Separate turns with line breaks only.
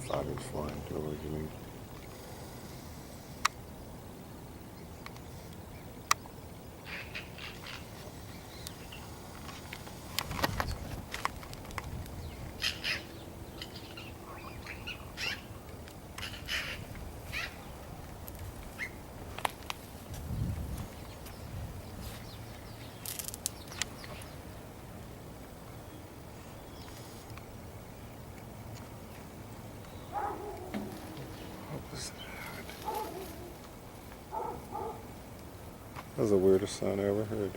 thought it was flying towards me. That was the weirdest sound I ever heard.